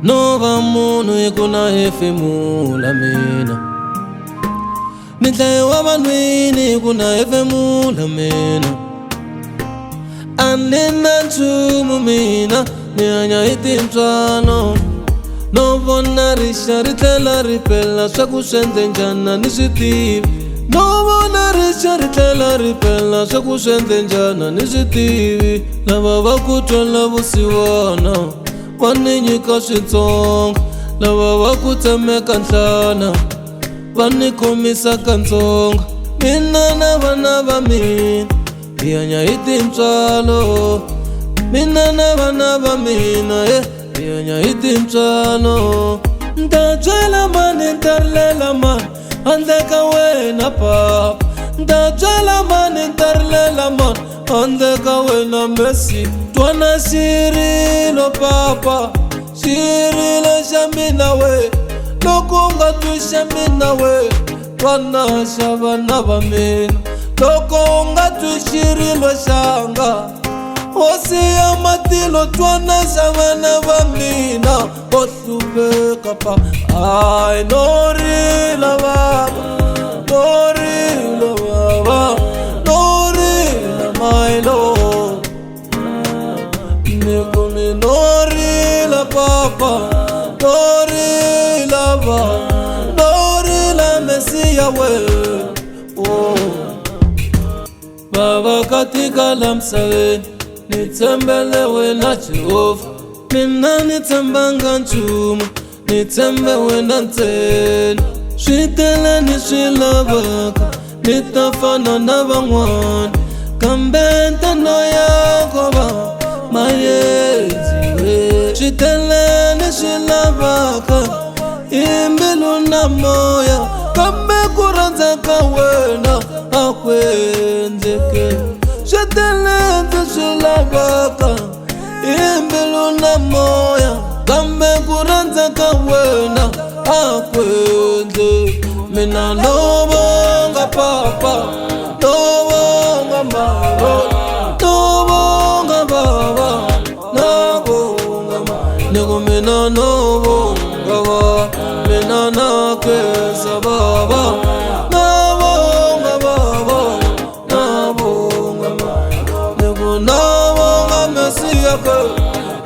Nova munhu ikuna hefemula mina Nitlaye wa vanwini ikuna hefemula mina Anina nchumu mina ni hanya hi tintswalo No vona rixa ri tlela ri pela swa ku swi endle njhani ni swi tivi No vona rixa ri tlela ri pela swa ku swi endle njhani ni swi tivi Lava va ku twela vusiwana va ni nyika switsongo Lava va ku tsemeka nhlana va ni khomisa kantsongo Mina na vana va mina hi hanya hi tintswalo Mina na vana va mina hi hanya hi tintswalo Nta byela mani nta rilela mani handle ka wena papa Nta byela mani nta rilela mani handle ka wena Messi Twana xirilo papa xirilo xa mina we Loko nga twi xa mina we Twana xa vana va mina Loko nga twi xirilo xanga Hosi ya matilo twana xa vana va mina Vo hlupeka pa Ay no rila baba No rila baba No rila my lord Nikuni no rila papa No rila baba No rila Mesia we Baba katika la msawini Nitembele wena Jehova Mina nitembanga nchumu Nitembe wena ntena Switele ni swilavaka Nitafana na van'wana Kambe ntano yako ba Mayezi we Switele ni swilavaka Imbilu na moya Kambe kuranza ka wena Akwenzeke Switele ni swilavaka Imbilu na moya Kambe kuranza ka wena Akwenzeke Mina lobonga papa Lobonga mama Lobonga baba Lobonga mama Nego mina lobonga baba Mina nakesa baba Lobonga baba Lobonga mama Nego lobonga Mesia ke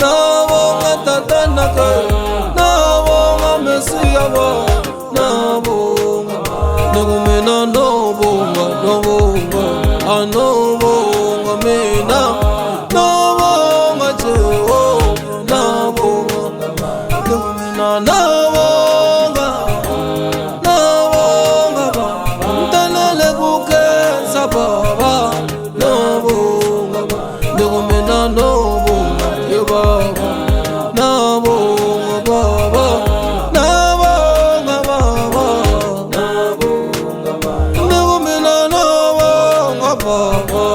Lobonga tatana ke Lobonga Mesia baba Lobonga Nego mina lobonga Lobonga mina Lobonga Jehova Lobonga Nego mina lobonga Lobonga Ntalele kukhensa baba Lobonga Nego mina lobonga Baba Lobonga baba Lobonga baba Lobonga Nego mina lobonga baba